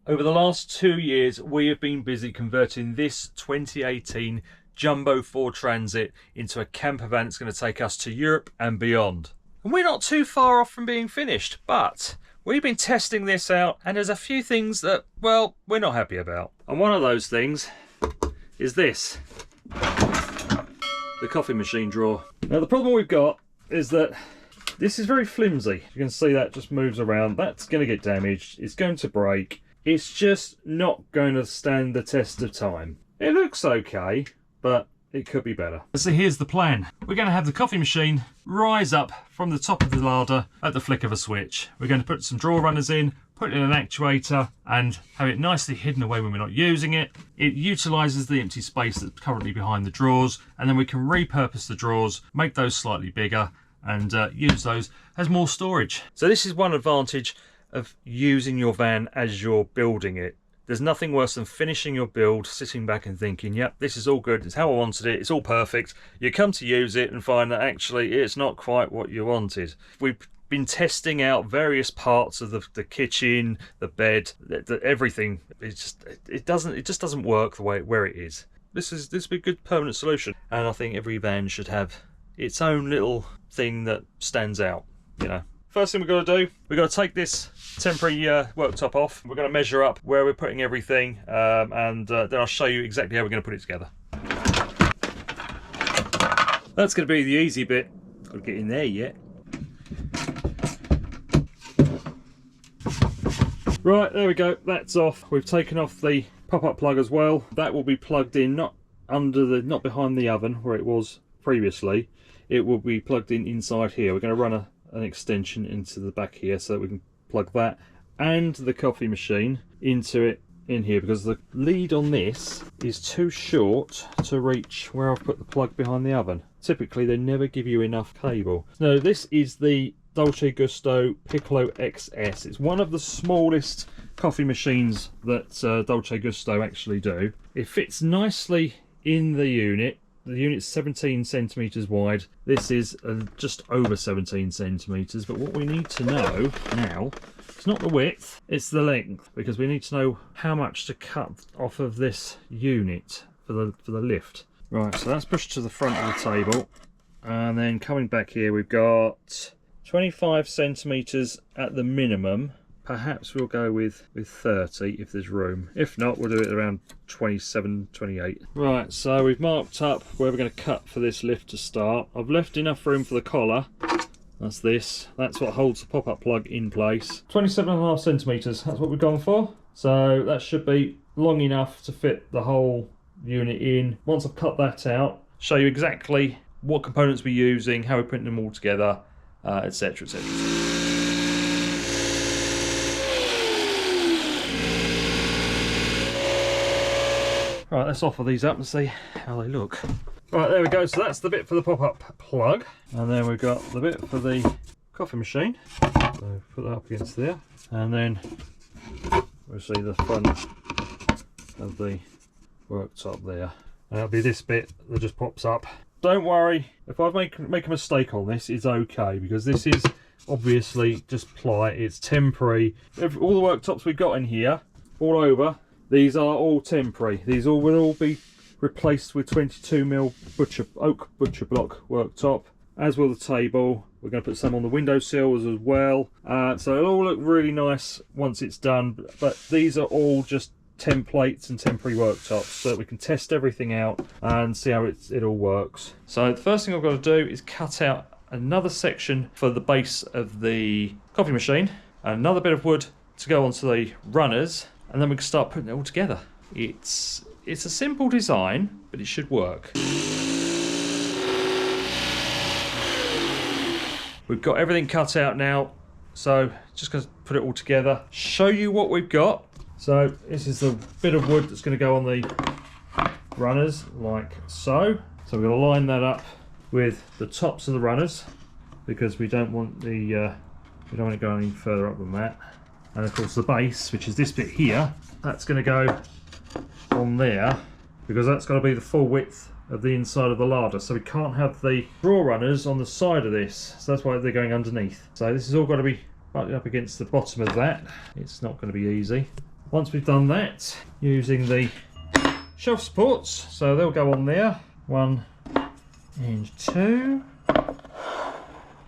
Over the last 2 years, we have been busy converting this 2018 Jumbo 4 Transit into a camper van that's going to take us to Europe and beyond. And we're not too far off from being finished, but we've been testing this out and there's a few things that, well, we're not happy about. And one of those things is this, the coffee machine drawer. Now the problem we've got is that this is very flimsy. You can see that just moves around. That's going to get damaged. It's going to break. It's just not going to stand the test of time. It looks okay, but it could be better. So here's the plan. We're going to have the coffee machine rise up from the top of the larder at the flick of a switch. We're going to put some drawer runners in, put in an actuator and have it nicely hidden away when we're not using it. It utilises the empty space that's currently behind the drawers, and then we can repurpose the drawers, make those slightly bigger and use those as more storage. So this is one advantage of using your van as you're building it. There's nothing worse than finishing your build, sitting back and thinking, yep, this is all good, it's how I wanted it, it's all perfect. You come to use it and find that actually it's not quite what you wanted. We've been testing out various parts of the kitchen, the bed, everything. It just doesn't work the way where it is. This would be a good permanent solution, and I think every van should have its own little thing that stands out, you know. First thing we've got to do, we've got to take this temporary worktop off. We're going to measure up where we're putting everything, and then I'll show you exactly how we're going to put it together. That's going to be the easy bit. Got to get in there yet. Right, there we go. That's off. We've taken off the pop-up plug as well. That will be plugged in, not behind the oven where it was previously. It will be plugged in inside here. We're going to run an extension into the back here so that we can plug that and the coffee machine into it in here, because the lead on this is too short to reach where I've put the plug behind the oven. Typically they never give you enough cable. No, this is the Dolce Gusto Piccolo XS. It's one of the smallest coffee machines that Dolce Gusto actually do. It fits nicely in the unit. The unit's 17 centimetres wide. This is just over 17 centimetres. But what we need to know now, it's not the width, it's the length, because we need to know how much to cut off of this unit for the lift. Right, so that's pushed to the front of the table, and then coming back here we've got 25 centimetres at the minimum. Perhaps we'll go with 30 if there's room. If not, we'll do it around 27, 28. Right, so we've marked up where we're going to cut for this lift to start. I've left enough room for the collar. That's this. That's what holds the pop-up plug in place. 27.5 centimetres, that's what we've gone for. So that should be long enough to fit the whole unit in. Once I've cut that out, show you exactly what components we're using, how we're putting them all together, etc, etc. Right, let's offer these up and see how they look. Right, there we go. So that's the bit for the pop-up plug, and then we've got the bit for the coffee machine. So put that up against there, and then we'll see the front of the worktop there. And it'll be this bit that just pops up. Don't worry, if I make a mistake on this, it's okay, because this is obviously just ply. It's temporary. All the worktops we've got in here, all over, these are all temporary. These will all be replaced with 22mm oak butcher block worktop, as will the table. We're going to put some on the windowsills as well. So it'll all look really nice once it's done. But these are all just templates and temporary worktops so that we can test everything out and see how it all works. So the first thing I've got to do is cut out another section for the base of the coffee machine, and another bit of wood to go onto the runners, and then we can start putting it all together. It's a simple design, but it should work. We've got everything cut out now, so just going to put it all together, show you what we've got. So this is the bit of wood that's going to go on the runners, like so. So we're going to line that up with the tops of the runners, because we don't want it going any further up than that. And of course the base, which is this bit here, that's going to go on there, because that's got to be the full width of the inside of the larder. So we can't have the drawer runners on the side of this, so that's why they're going underneath. So this has all got to be butted up against the bottom of that. It's not going to be easy. Once we've done that, using the shelf supports, so they'll go on there, 1 and 2,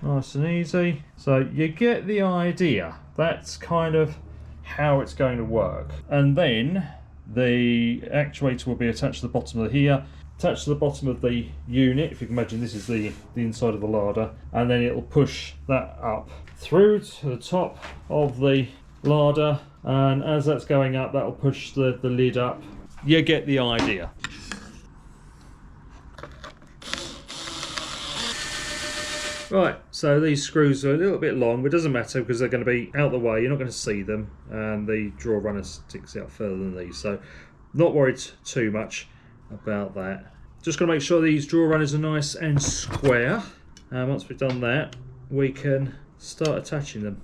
nice and easy. So you get the idea. That's kind of how it's going to work. And then the actuator will be attached to the bottom of here, attached to the bottom of the unit. If you can imagine, this is the inside of the larder, and then it'll push that up through to the top of the larder, and as that's going up, that'll push the lid up. You get the idea. Right, so these screws are a little bit long, but it doesn't matter because they're going to be out the way. You're not going to see them, and the drawer runner sticks out further than these, so not worried too much about that. Just going to make sure these drawer runners are nice and square, and once we've done that, we can start attaching them.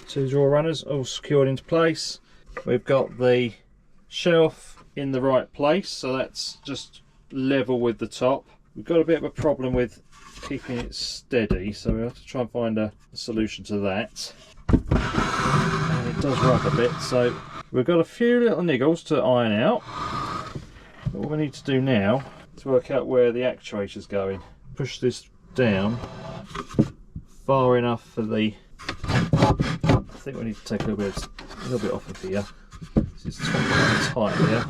Two drawer runners all secured into place. We've got the shelf in the right place, so that's just level with the top. We've got a bit of a problem with keeping it steady, so we have to try and find a solution to that. And it does rub a bit, so we've got a few little niggles to iron out. But what we need to do now is work out where the actuator's going. Push this down far enough for the... I think we need to take a little bit off of here. This is tight here.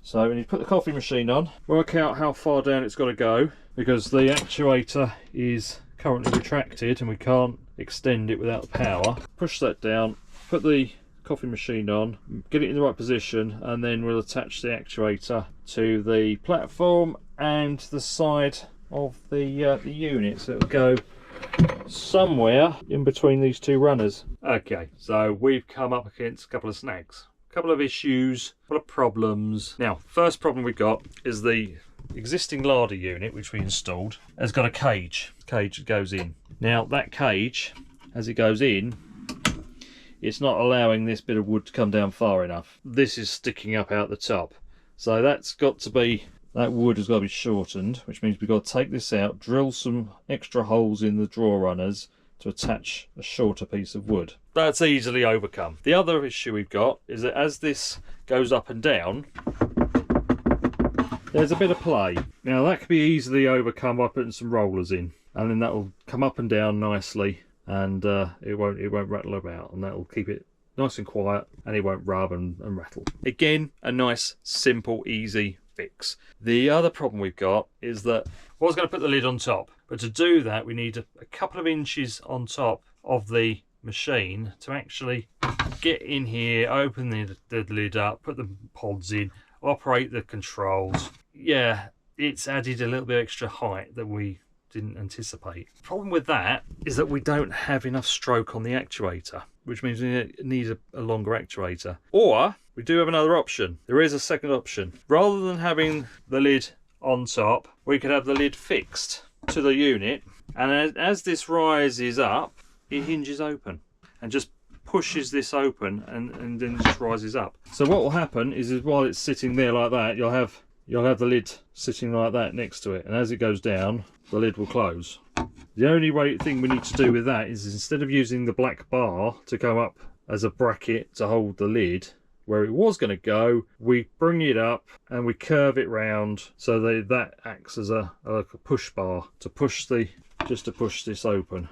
So we need to put the coffee machine on, work out how far down it's got to go, because the actuator is currently retracted and we can't extend it without the power. Push that down, put the coffee machine on, get it in the right position, and then we'll attach the actuator to the platform and the side of the unit. So it'll go somewhere in between these two runners. Okay, so we've come up against a couple of snags, a couple of issues, a couple of problems. Now, first problem we've got is the existing larder unit, which we installed, has got a cage that goes in. Now, that cage, as it goes in, it's not allowing this bit of wood to come down far enough. This is sticking up out the top. So that's got to be... that wood has got to be shortened, which means we've got to take this out, drill some extra holes in the drawer runners to attach a shorter piece of wood. That's easily overcome. The other issue we've got is that as this goes up and down, there's a bit of play. Now that can be easily overcome by putting some rollers in, and then that will come up and down nicely, and it won't rattle about, and that will keep it nice and quiet, and it won't rub and rattle. Again, a nice, simple, easy fix. The other problem we've got is that I was going to put the lid on top, but to do that we need a couple of inches on top of the machine to actually get in here, open the lid up, put the pods in, operate the controls. Yeah, it's added a little bit extra height that we didn't anticipate. The problem with that is that we don't have enough stroke on the actuator, which means we need a longer actuator. Or we do have another option. There is a second option. Rather than having the lid on top, we could have the lid fixed to the unit, and as this rises up, it hinges open and just pushes this open, and then it just rises up. So what will happen is while it's sitting there like that, you'll have the lid sitting like that next to it, and as it goes down, the lid will close. The only thing we need to do with that is, instead of using the black bar to go up as a bracket to hold the lid where it was going to go, we bring it up and we curve it round so that acts as a push bar to push this open.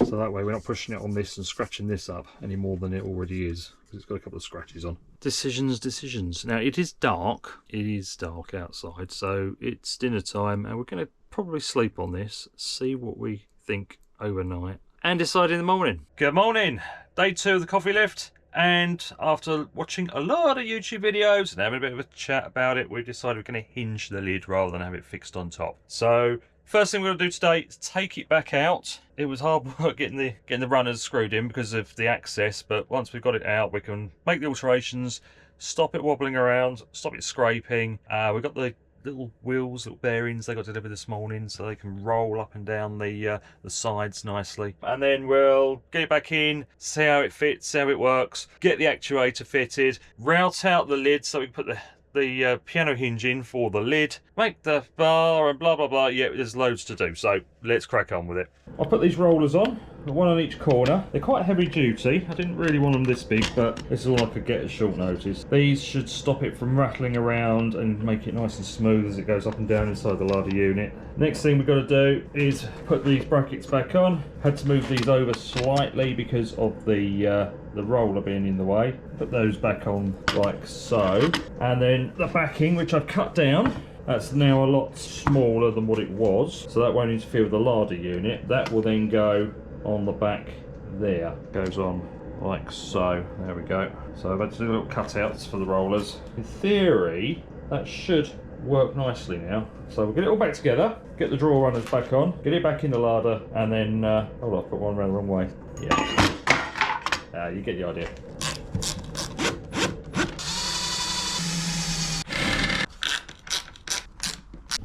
So that way we're not pushing it on this and scratching this up any more than it already is, because it's got a couple of scratches on. Decisions. Now it is dark outside, so it's dinner time, and we're going to probably sleep on this, see what we think overnight, and decide in the morning. Good morning, day 2 of the coffee lift, and after watching a lot of YouTube videos and having a bit of a chat about it, we've decided we're going to hinge the lid rather than have it fixed on top. So first thing we're going to do today is take it back out. It was hard work getting the runners screwed in because of the access, but once we've got it out, we can make the alterations, stop it wobbling around, stop it scraping. We've got the little wheels, little bearings they got delivered this morning, so they can roll up and down the sides nicely. And then we'll get it back in, see how it fits, see how it works, get the actuator fitted, route out the lid so we can put the piano hinge in for the lid, make the bar and blah blah blah. Yeah, there's loads to do, so let's crack on with it. I'll put these rollers on, one on each corner. They're quite heavy duty. I didn't really want them this big, but this is all I could get at short notice. These should stop it from rattling around and make it nice and smooth as it goes up and down inside the larder unit. Next thing we've got to do is put these brackets back on. Had to move these over slightly because of the roller being in the way. Put those back on like so. And then the backing, which I've cut down, that's now a lot smaller than what it was, so that won't interfere with the larder unit. That will then go on the back there. Goes on like so. There we go. So I've had to do little cutouts for the rollers. In theory, that should work nicely now. So we'll get it all back together, get the drawer runners back on, get it back in the larder, and then hold on, I put one around the wrong way. Yeah. You get the idea.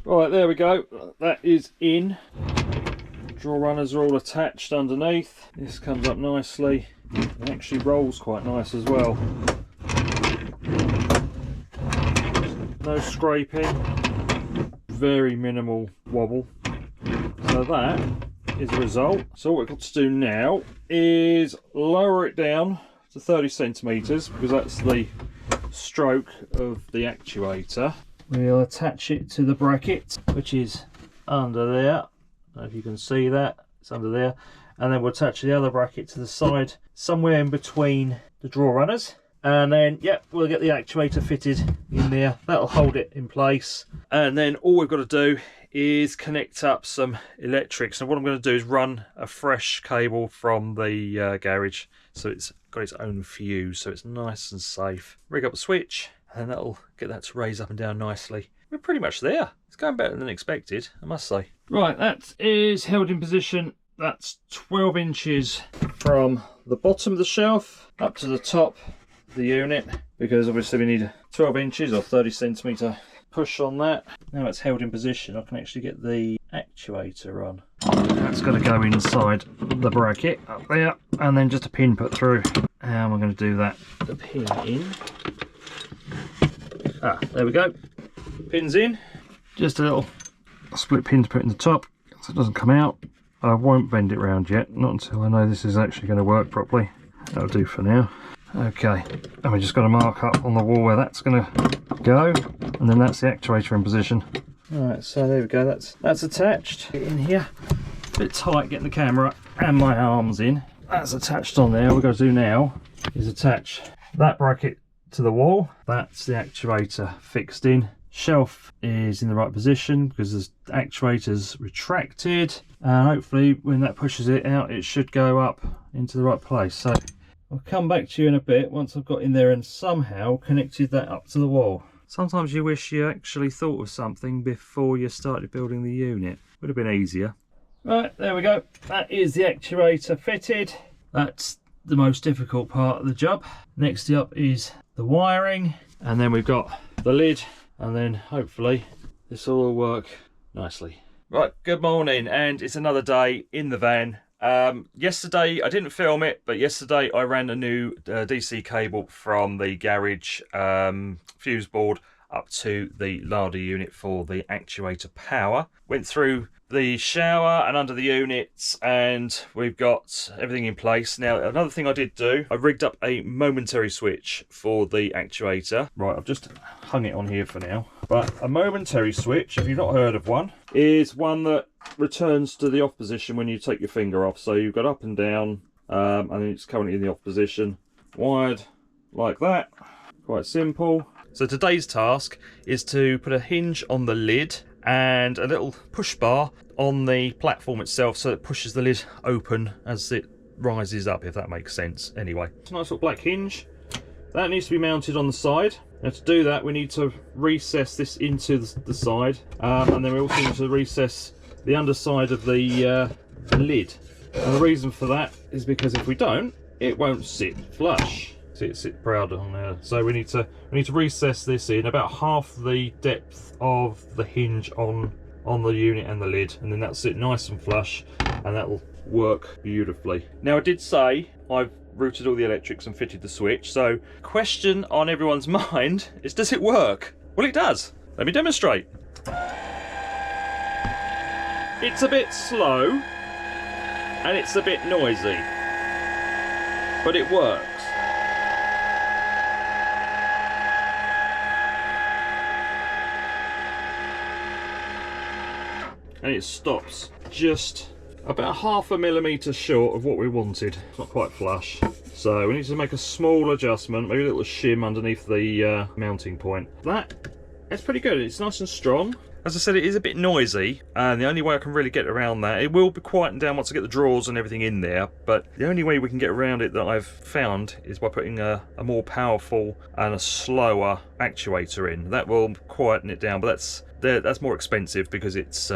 Right, there we go. That is in. Drawer runners are all attached underneath. This comes up nicely. It actually rolls quite nice as well. No scraping. Very minimal wobble. So that is the result. So what we've got to do now is lower it down to 30 centimetres because that's the stroke of the actuator. We'll attach it to the bracket, which is under there. I don't know if you can see that, it's under there. And then we'll attach the other bracket to the side, somewhere in between the drawer runners. And then, yep, we'll get the actuator fitted in there. That'll hold it in place. And then all we've got to do is connect up some electrics. And what I'm going to do is run a fresh cable from the garage, so it's got its own fuse, so it's nice and safe. Rig up the switch, and that'll get that to raise up and down nicely. We're pretty much there. It's going better than expected, I must say. Right, that is held in position. That's 12 inches from the bottom of the shelf up to the top of the unit, because obviously we need 12 inches or 30 centimetre push on that. Now it's held in position, I can actually get the actuator on. That's got to go inside the bracket up there, and then just a pin put through. How am I going to do that? The pin in. There we go. Pins in. Just a little split pin to put in the top so it doesn't come out. I won't bend it round yet, not until I know this is actually going to work properly. That'll do for now. Okay, and we just got to mark up on the wall where that's going to go, and then that's the actuator in position. Alright, so there we go, that's attached in here. A bit tight getting the camera and my arms in. That's attached on there. What we've got to do now is attach that bracket to the wall. That's the actuator fixed in. Shelf is in the right position because the actuator's retracted, and hopefully when that pushes it out it should go up into the right place. So I'll come back to you in a bit once I've got in there and somehow connected that up to the wall. Sometimes you wish you actually thought of something before you started building the unit. Would have been easier. Right, there we go. That is the actuator fitted. That's the most difficult part of the job. Next up is the wiring, and then we've got the lid, and then hopefully this will all work nicely. Right, good morning, and it's another day in the van. Yesterday I didn't film it, but yesterday I ran a new DC cable from the garage fuse board up to the larder unit for the actuator power. Went through the shower and under the units, and we've got everything in place. Now, another thing I did do, I rigged up a momentary switch for the actuator. Right, I've just hung it on here for now. But a momentary switch, if you've not heard of one, is one that returns to the off position when you take your finger off. So you've got up and down, and it's currently in the off position. Wired like that, quite simple. So today's task is to put a hinge on the lid and a little push bar on the platform itself so it pushes the lid open as it rises up, if that makes sense. Anyway, it's a nice little black hinge. That needs to be mounted on the side. Now to do that we need to recess this into the side, and then we also need to recess the underside of the lid. And the reason for that is because if we don't, it won't sit flush. sit proud on there. So we need to recess this in about half the depth of the hinge on the unit and the lid, and then that'll sit nice and flush, and that'll work beautifully. Now I did say I've routed all the electrics and fitted the switch, so question on everyone's mind is, does it work? Well, it does. Let me demonstrate. It's a bit slow and it's a bit noisy, but it works. And it stops just about 0.5 millimetre short of what we wanted. It's not quite flush. So we need to make a small adjustment, maybe a little shim underneath the mounting point. That's pretty good. It's nice and strong. As I said, it is a bit noisy, and the only way I can really get around that, it will be quietened down once I get the drawers and everything in there, but the only way we can get around it that I've found is by putting a more powerful and a slower actuator in. That will quieten it down, but that's more expensive because it's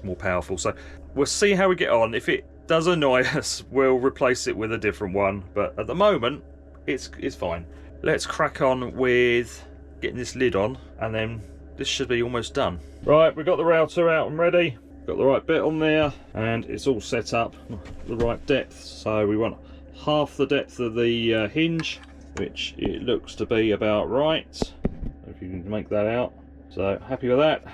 more powerful. So we'll see how we get on. If it does annoy us, we'll replace it with a different one, but at the moment it's fine. Let's crack on with getting this lid on, and then this should be almost done. Right, we've got the router out and ready, got the right bit on there, and it's all set up the right depth. So we want half the depth of the hinge, which it looks to be about right, if you can make that out. So happy with that.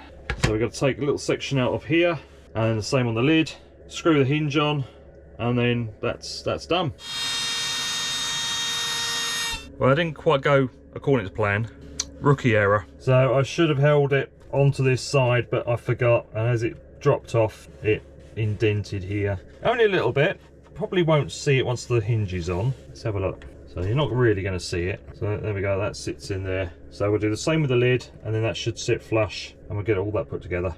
So we've got to take a little section out of here, and the same on the lid, screw the hinge on, and then that's done. Well, I didn't quite go according to plan. Rookie error. So I should have held it onto this side, but I forgot, and as it dropped off, it indented here. Only a little bit. Probably won't see it once the hinge is on. Let's have a look. So you're not really going to see it. So there we go, that sits in there. So we'll do the same with the lid, and then that should sit flush, and we'll get all that put together.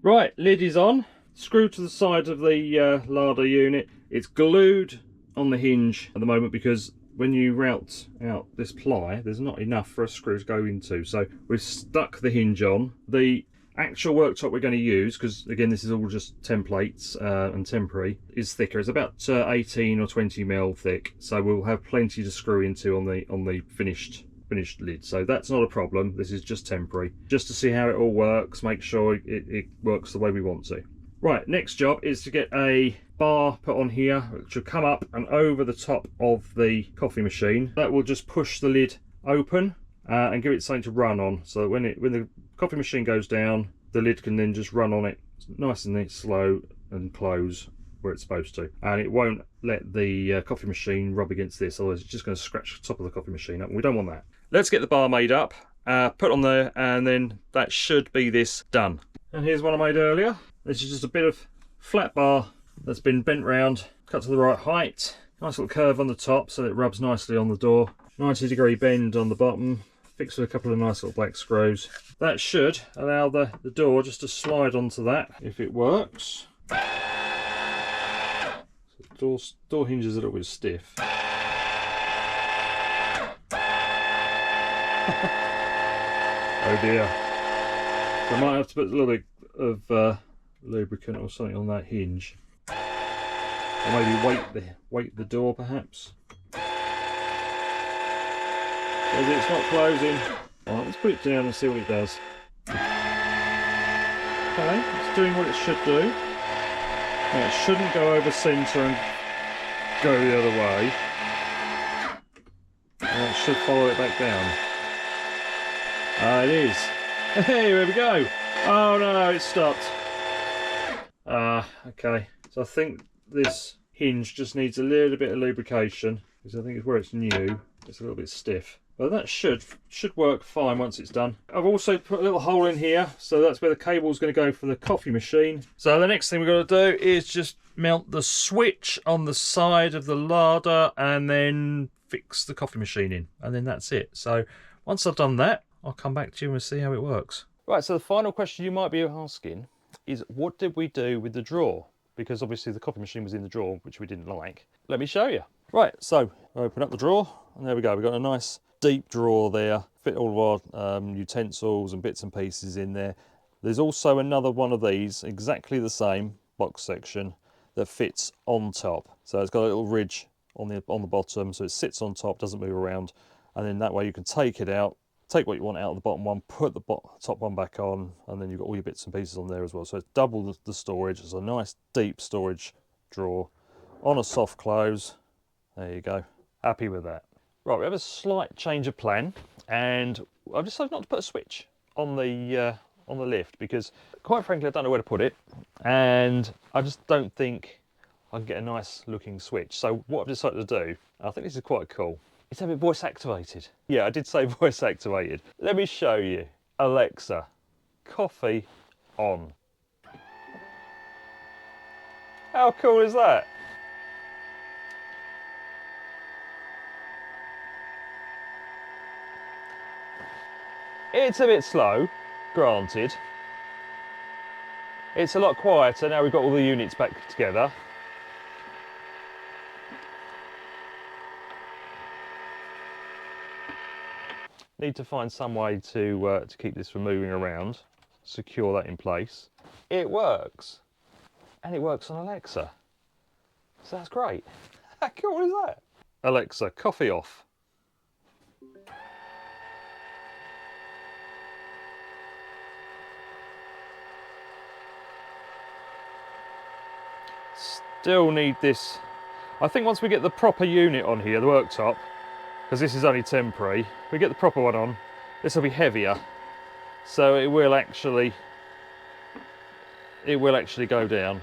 Right, lid is on. Screwed to the side of the larder unit. It's glued on the hinge at the moment because when you route out this ply, there's not enough for a screw to go into. So we've stuck the hinge on. The actual worktop we're going to use, because again this is all just templates and temporary, is thicker. It's about 18 or 20 mil thick, so we'll have plenty to screw into on the finished lid. So that's not a problem. This is just temporary, just to see how it all works, make sure it works the way we want to. Right, next job is to get a bar put on here, which will come up and over the top of the coffee machine. That will just push the lid open and give it something to run on, so that when the coffee machine goes down, the lid can then just run on it nice and slow and close where it's supposed to, and it won't let the coffee machine rub against this, otherwise it's just going to scratch the top of the coffee machine up, and we don't want that. Let's get the bar made up, put on there, and then that should be this done. And here's one I made earlier. This is just a bit of flat bar that's been bent round, cut to the right height. Nice little curve on the top so it rubs nicely on the door. 90-degree bend on the bottom, fixed with a couple of nice little black screws. That should allow the door just to slide onto that if it works. So the door hinge is a little bit stiff. Oh dear. So I might have to put a little bit of lubricant or something on that hinge, or maybe weight the door perhaps, because it's not closing. Alright, let's put it down and see what it does. Okay, it's doing what it should do. Now, it shouldn't go over centre and go the other way, and it should follow it back down. It is. Hey, here we go. Oh no, it stopped. Okay, so I think this hinge just needs a little bit of lubrication, because I think it's where it's new, it's a little bit stiff. But that should work fine once it's done. I've also put a little hole in here, so that's where the cable's going to go for the coffee machine. So the next thing we've got to do is just mount the switch on the side of the larder and then fix the coffee machine in, and then that's it. So once I've done that, I'll come back to you and see how it works. Right, so the final question you might be asking is, what did we do with the drawer? Because obviously the coffee machine was in the drawer, which we didn't like. Let me show you. Right, so open up the drawer, and there we go. We've got a nice deep drawer there, fit all of our utensils and bits and pieces in there. There's also another one of these, exactly the same box section, that fits on top. So it's got a little ridge on the bottom, so it sits on top, doesn't move around, and then that way you can take it out, take what you want out of the bottom one, put the top one back on, and then you've got all your bits and pieces on there as well. So it's double the storage. It's a nice deep storage drawer on a soft close. There you go. Happy with that. Right, we have a slight change of plan, and I've decided not to put a switch on the lift because, quite frankly, I don't know where to put it, and I just don't think I can get a nice looking switch. So what I've decided to do, I think this is quite cool, is have it voice activated. Yeah, I did say voice activated. Let me show you. Alexa, coffee on. How cool is that? It's a bit slow, granted. It's a lot quieter now we've got all the units back together. Need to find some way to keep this from moving around, secure that in place. It works, and it works on Alexa, so that's great. How cool is that? Alexa, coffee off. Still need this. I think once we get the proper unit on here, the worktop, because this is only temporary, we get the proper one on, this will be heavier, so it will actually go down.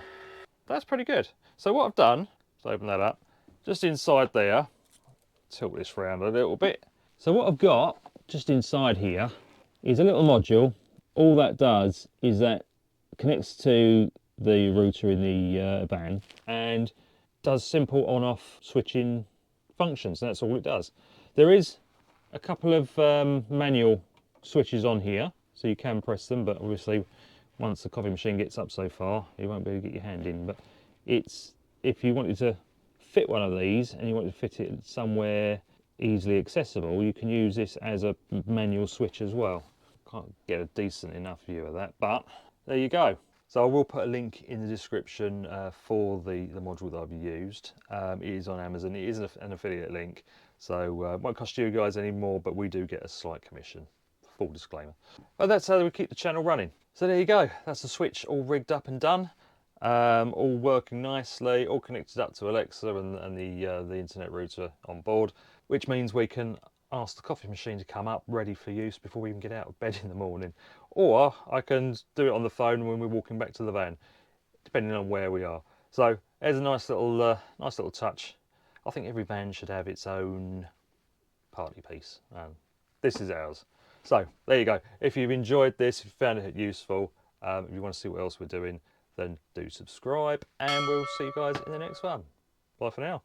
That's pretty good. So what I've done, let's open that up, just inside there, tilt this round a little bit. So what I've got just inside here is a little module. All that does is that connects to the router in the van and does simple on-off switching functions. That's all it does. There is a couple of manual switches on here, so you can press them, but obviously once the coffee machine gets up so far, you won't be able to get your hand in. But it's, if you wanted to fit one of these and you want to fit it somewhere easily accessible, you can use this as a manual switch as well. Can't get a decent enough view of that, but there you go. So I will put a link in the description for the module that I've used. It is on Amazon. It is an affiliate link, so it won't cost you guys any more, but we do get a slight commission. Full disclaimer. But that's how we keep the channel running. So there you go. That's the switch all rigged up and done. All working nicely, all connected up to Alexa and the internet router on board, which means we can ask the coffee machine to come up ready for use before we even get out of bed in the morning. Or I can do it on the phone when we're walking back to the van, depending on where we are. So there's a nice little touch. I think every van should have its own party piece. This is ours. So there you go. If you've enjoyed this, if you found it useful, if you want to see what else we're doing, then do subscribe, and we'll see you guys in the next one. Bye for now.